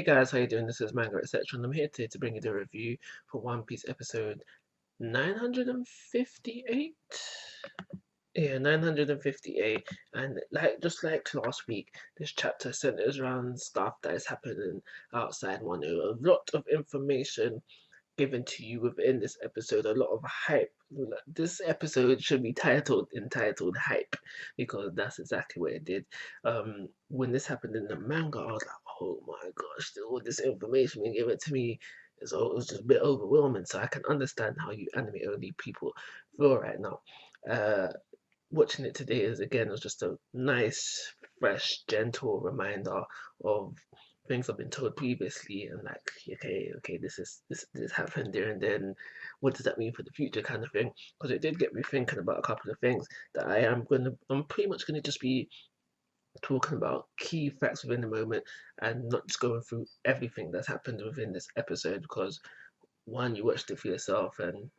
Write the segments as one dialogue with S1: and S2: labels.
S1: guys, how you doing? This is Manga, etc. And I'm here today to bring you the review for One Piece episode 958. Yeah, 958. And just like last week, this chapter centers around stuff that is happening outside Wano. A lot of information given to you within this episode, a lot of hype. This episode should be entitled Hype, because that's exactly what it did. When this happened in the manga, I was like, oh my gosh, all this information being given to me it was just a bit overwhelming. So I can understand how you anime only people feel right now. Uh, Watching it today is again was just a nice, fresh, gentle reminder of things I've been told previously, and like, okay, this happened there, and then what does that mean for the future, kind of thing. Because it did get me thinking about a couple of things that I'm pretty much gonna just be talking about key facts within the moment, and not just going through everything that's happened within this episode, because one, you watched it for yourself, and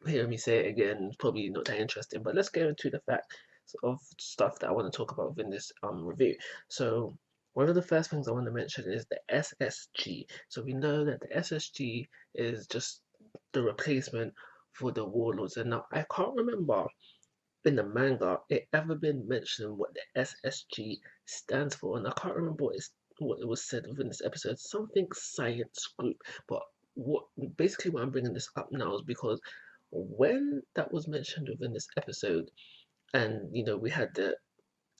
S1: hear me say it again, it's probably not that interesting. But let's get into the facts of stuff that I want to talk about within this review. So one of the first things I want to mention is the SSG. So we know that the SSG is just the replacement for the warlords. And now I can't remember in the manga it ever been mentioned what the SSG stands for, and I can't remember what it was said within this episode. Something science group, but what basically why I'm bringing this up now is because when that was mentioned within this episode, and we had the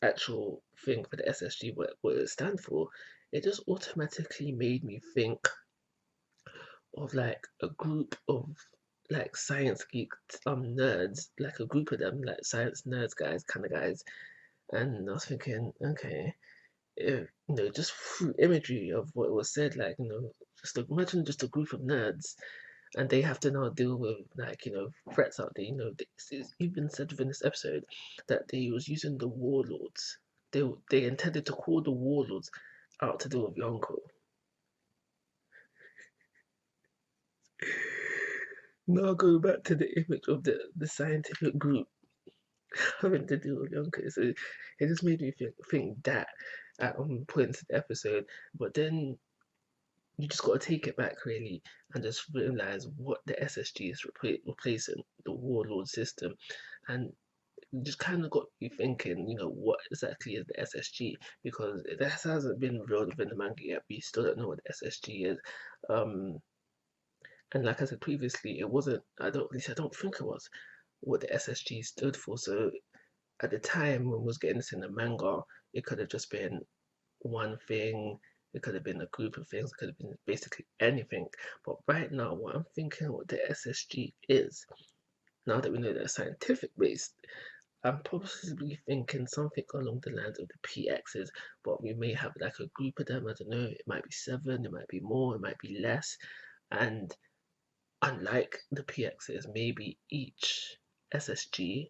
S1: actual thing for the SSG, what it stands for, it just automatically made me think of like a group of like science geek nerds, like a group of them, like science nerds guys, kind of guys. And I was thinking, okay, if, just through imagery of what was said, like, just imagine just a group of nerds, and they have to now deal with like, threats out there. It's even said within this episode that they was using the warlords. They intended to call the warlords out to deal with Yonko. Now go back to the image of the scientific group having to deal with Yonko. So it just made me think that at points in the episode. But then you just got to take it back really and just realize what the SSG is replacing the warlord system. And just kind of got me thinking, what exactly is the SSG? Because that hasn't been revealed within the manga yet. We still don't know what the SSG is. Um, and like I said previously, it wasn't. At least I don't think it was what the SSG stood for. So at the time when we was getting this in the manga, it could have just been one thing. It could have been a group of things. It could have been basically anything. But right now, what I'm thinking, what the SSG is, now that we know that it's scientific based, I'm possibly thinking something along the lines of the PXs, but we may have like a group of them. I don't know. It might be seven. It might be more. It might be less. And unlike the PXs, maybe each SSG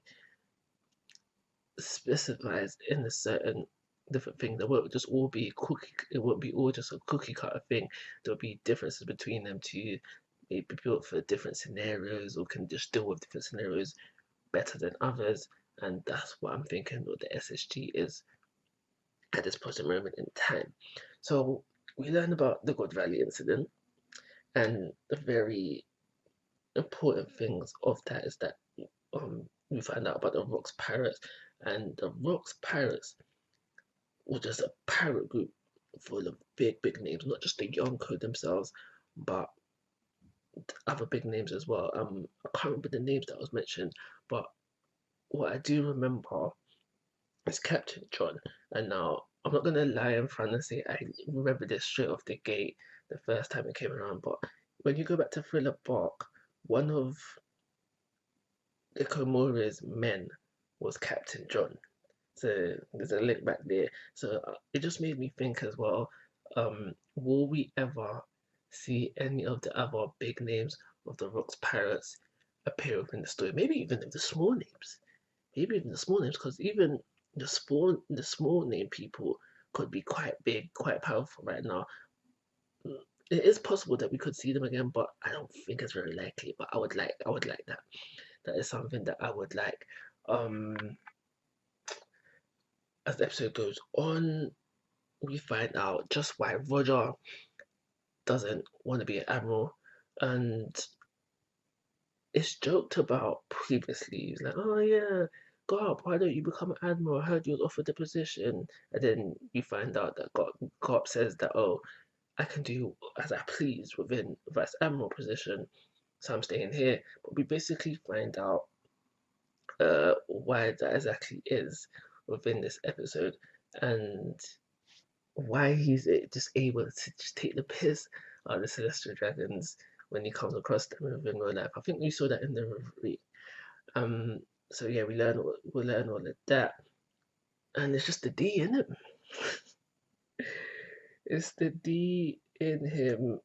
S1: specialized in a certain different thing. They won't just all be cookie. It won't be all just a cookie cutter thing. There'll be differences between them to maybe built for different scenarios, or can just deal with different scenarios better than others. And that's what I'm thinking what the SSG is at this present moment in time. So we learn about the God Valley incident, and the very important things of that is that we find out about the Rocks Pirates, and the Rocks Pirates were just a pirate group full of big names, not just the Yonko themselves, but other big names as well. I can't remember the names that was mentioned, but what I do remember is Captain John. And now I'm not gonna lie in front and say I remember this straight off the gate the first time it came around, but when you go back to Thriller Bark, one of the Komori's men was Captain John. So there's a link back there. So it just made me think as well. Will we ever see any of the other big names of the Rocks Pirates appear within the story? Maybe even the small names. Maybe even the small names, because even the small name people could be quite big, quite powerful right now. It is possible that we could see them again, but I don't think it's very likely. But I would like that. That is something that I would like. Um, as the episode goes on, we find out just why Roger doesn't want to be an admiral, and it's joked about previously. He's like, oh yeah, Garp, why don't you become an admiral? I heard you was offered the position. And then you find out that Garp says that, oh, I can do as I please within vice admiral position, so I'm staying here. But we basically find out why that exactly is within this episode, and why he's just able to just take the piss out of the celestial dragons when he comes across them within real life. I think we saw that in the reverie. Um, so yeah, we learn all of that, and it's just the D in him. It's the D in him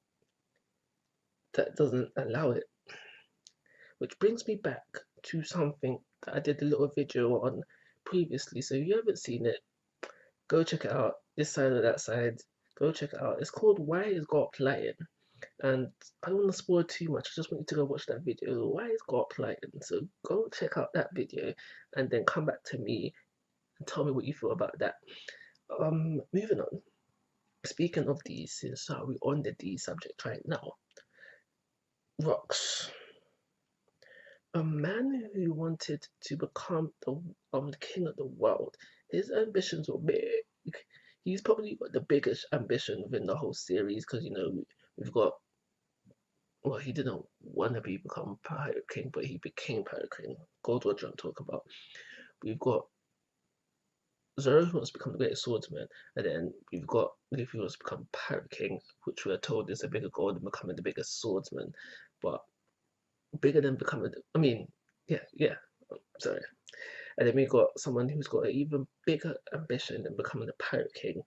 S1: that doesn't allow it. Which brings me back to something that I did a little video on previously. So if you haven't seen it, go check it out. This side or that side, go check it out. It's called Why Is God Lying? And I don't want to spoil too much. I just want you to go watch that video. Why is God lying? So go check out that video and then come back to me and tell me what you feel about that. Moving on. Speaking of these, since we're on the D subject right now, Rocks, a man who wanted to become the king of the world. His ambitions were big. He's probably got the biggest ambition within the whole series because we've got, well, he didn't want to become Pirate King, but he became Pirate King. Gold Roger, I'm talking about. We've got Zoro who wants to become the greatest swordsman, and then we've got Luffy who wants to become Pirate King, which we are told is a bigger goal than becoming the biggest swordsman. But bigger than becoming, I mean, yeah, sorry. And then we got someone who's got an even bigger ambition than becoming the Pirate King.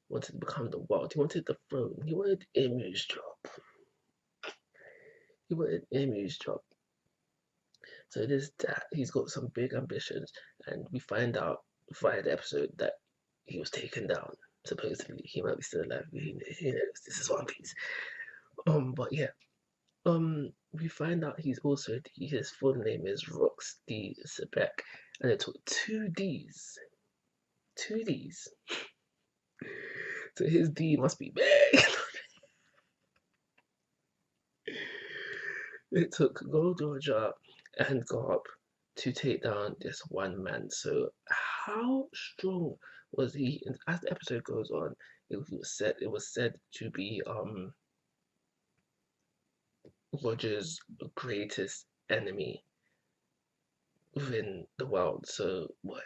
S1: Wanted to become the world. He wanted the throne. He wanted Emu's job. He wanted Emu's job. So there's that. He's got some big ambitions, and we find out via the episode that he was taken down. Supposedly, he might be still alive. Who knows? This is One Piece. But yeah. We find out he's also his full name is Rox D Sebek, and it took two D's. Two D's. So his D must be big. It took Gold Roger and Garp to take down this one man. So how strong was he? And as the episode goes on, it was said to be Roger's greatest enemy within the world. So boy,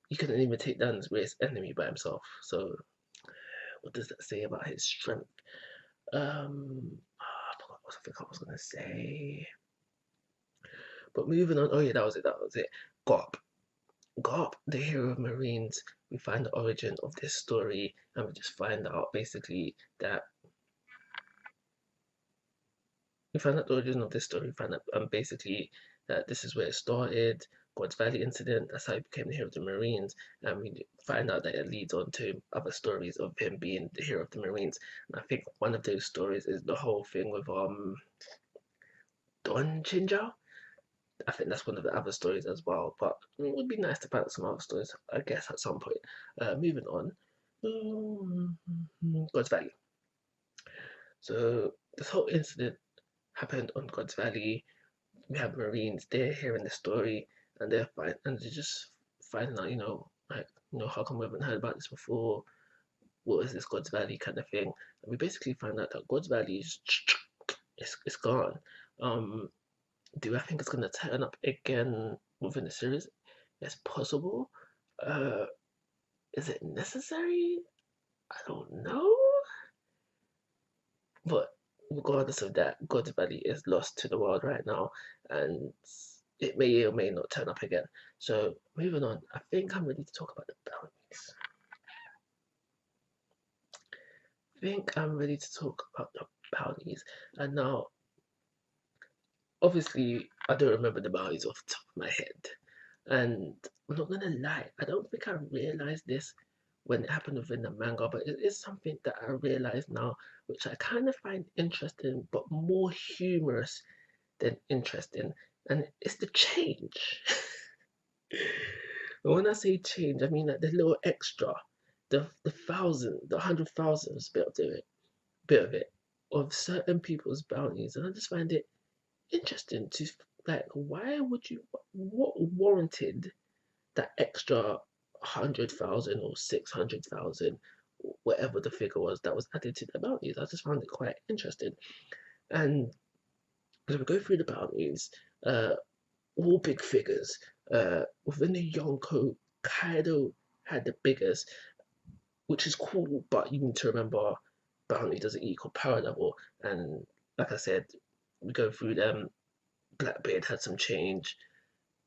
S1: he couldn't even take down his greatest enemy by himself. So what does that say about his strength? I forgot what I think I was gonna say. But moving on. Oh yeah, that was it. That was it. Garp. Garp, the hero of Marines. We find the origin of this story, and we just find out basically that we find out the origin of this story. We find out basically that this is where it started. God's Valley incident. That's how he became the hero of the Marines, and we find out that it leads on to other stories of him being the hero of the Marines. And I think one of those stories is the whole thing with Don Chinjao. I think that's one of the other stories as well. But it would be nice to find out some other stories, I guess, at some point. Moving on. God's Valley. So this whole incident happened on God's Valley. We have Marines, they're hearing the story and they're fine and they're just finding out, how come we haven't heard about this before? What is this God's Valley kind of thing? And we basically find out that God's Valley is it's gone. Do I think it's gonna turn up again within the series? It's possible. Uh, is it necessary? I don't know. But regardless of that, God's Valley is lost to the world right now, and it may or may not turn up again. So moving on, I think I'm ready to talk about the bounties. And now, obviously, I don't remember the bounties off the top of my head, and I'm not gonna lie, I don't think I realized this when it happened within the manga, but it is something that I realize now, which I kind of find interesting, but more humorous than interesting, and it's the change. But when I say change, I mean like the little extra the 100,000th bit of it, of certain people's bounties, and I just find it interesting to like, why would you? What warranted that extra 100,000 or 600,000, whatever the figure was that was added to the bounties? I just found it quite interesting. And as we go through the bounties, uh, all big figures. Within the Yonko, Kaido had the biggest, which is cool, but you need to remember bounty doesn't equal power level. And like I said, we go through them. Blackbeard had some change,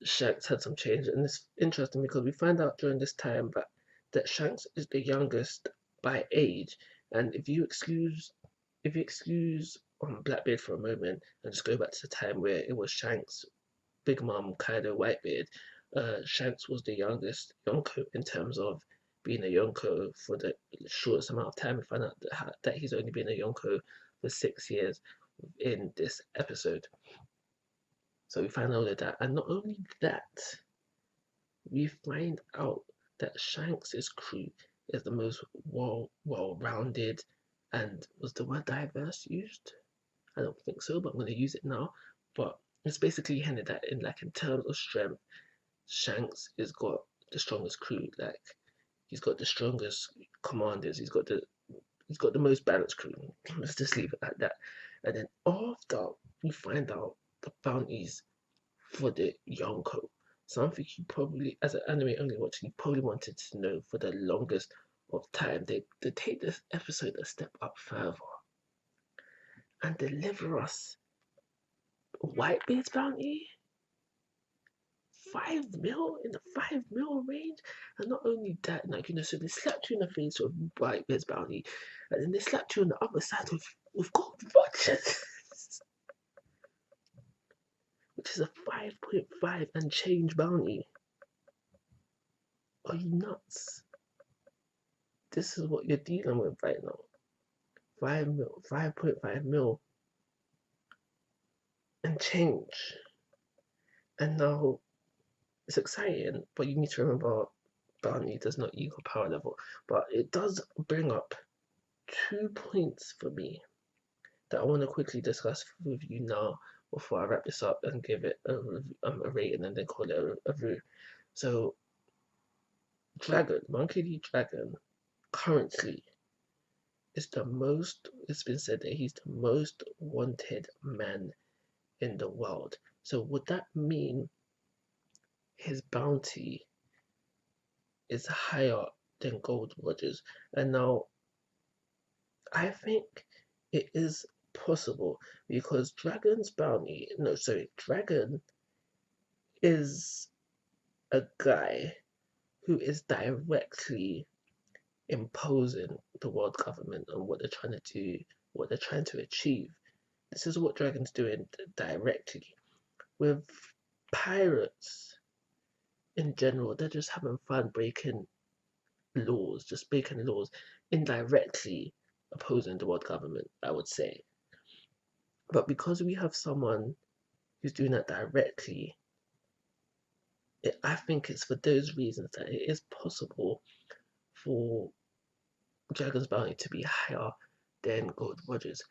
S1: Shanks had some change, and it's interesting because we find out during this time that Shanks is the youngest by age. And if you excuse Blackbeard for a moment and just go back to the time where it was Shanks, Big Mom, Kaido, Whitebeard, Shanks was the youngest Yonko in terms of being a Yonko for the shortest amount of time. We find out that he's only been a Yonko for 6 years in this episode. So we find out that, and not only that, we find out that Shanks's crew is the most well-rounded, and was the word diverse used? I don't think so, but I'm going to use it now. But it's basically hinted at in like in terms of strength, Shanks has got the strongest crew. Like he's got the strongest commanders. He's got the most balanced crew. Let's just leave it like that. And then after we find out the bounties for the Yonko, something you probably, as an anime only watcher, you probably wanted to know for the longest of time. They take this episode a step up further and deliver us Whitebeard's bounty, 5 mil, in the 5 mil range. And not only that, like, so they slapped you in the face with Whitebeard's bounty, and then they slapped you on the other side with gold watches, which is a 5.5 and change bounty. Are you nuts? This is what you're dealing with right now. 5 mil, 5.5 mil and change. And now it's exciting, but you need to remember bounty does not equal power level. But it does bring up 2 points for me that I want to quickly discuss with you now before I wrap this up and give it a rating and then call it a review. So, Dragon, Monkey D. Dragon, currently is the most, it's been said that he's the most wanted man in the world. So, would that mean his bounty is higher than Gold Rogers? And now, I think it is possible because Dragon is a guy who is directly imposing the world government on what they're trying to do, what they're trying to achieve. This is what Dragon's doing directly. With pirates in general, they're just having fun just breaking laws, indirectly opposing the world government, I would say. But because we have someone who's doing that directly, I think it's for those reasons that it is possible for Dragon's bounty to be higher than Gold Rogers.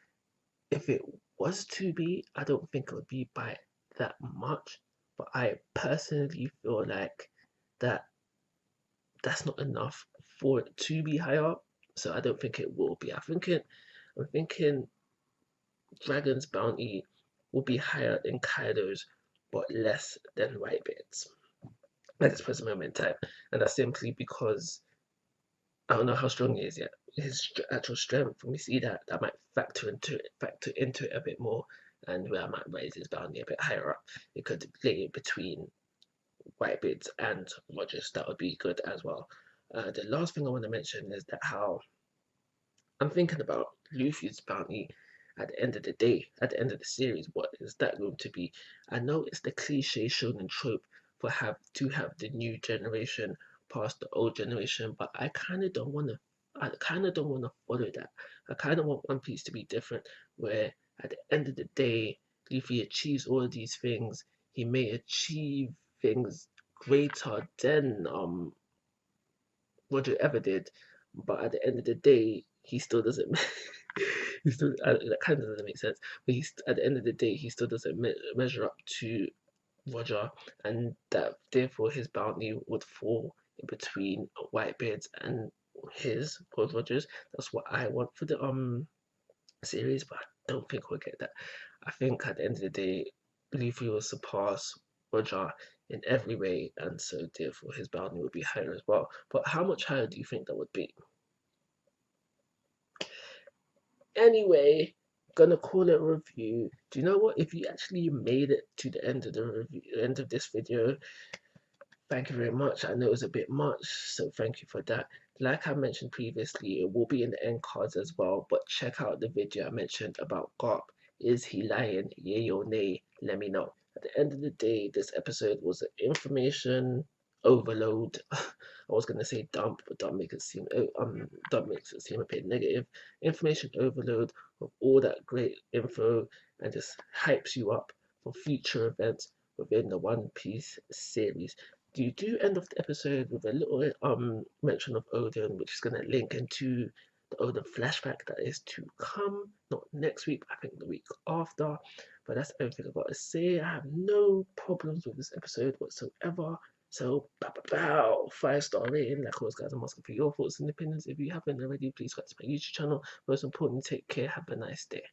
S1: If it was to be, I don't think it would be by that much. But I personally feel like that's not enough for it to be higher. So I don't think it will be. I'm thinking Dragon's bounty will be higher than Kaido's, but less than Whitebeard's at this present moment in time. And that's simply because I don't know how strong he is yet. His actual strength, when we see that, that might factor into it a bit more, and where I might raise his bounty a bit higher up. It could lay it between Whitebeard's and Rogers. That would be good as well. The last thing I want to mention is that how I'm thinking about Luffy's bounty at the end of the day, at the end of the series. What is that going to be? I know it's the cliche shonen trope for have the new generation past the old generation, but I kind of don't want to. I kind of don't want to follow that. I kind of want One Piece to be different, where at the end of the day, Luffy achieves all of these things. He may achieve things greater than Roger ever did, but at the end of the day, he still doesn't. He still that kind of doesn't make sense. But he's at the end of the day, he still doesn't measure up to Roger, and that therefore his bounty would fall in between Whitebeard's and his Paul Rogers. That's what I want for the series, but I don't think we'll get that. I think at the end of the day, Luffy will surpass Roger in every way, and so therefore his bounty will be higher as well. But how much higher do you think that would be? Anyway, gonna call it a review. Do you know what? If you actually made it to the end of the review, end of this video, thank you very much. I know it was a bit much, so thank you for that. Like I mentioned previously, it will be in the end cards as well, but check out the video I mentioned about Garp. Is he lying? Yay or nay? Let me know. At the end of the day, this episode was an information overload. I was gonna say dump, but dump makes it seem a bit negative. Information overload of all that great info and just hypes you up for future events within the One Piece series. You do end off the episode with a little mention of Odin, which is going to link into the Odin flashback that is to come, not next week, I think the week after. But that's everything I've got to say. I have no problems with this episode whatsoever. So, bow, bow, bow, 5-star rating. Like always, guys, I'm asking for your thoughts and opinions. If you haven't already, please subscribe to my YouTube channel. Most importantly, take care. Have a nice day.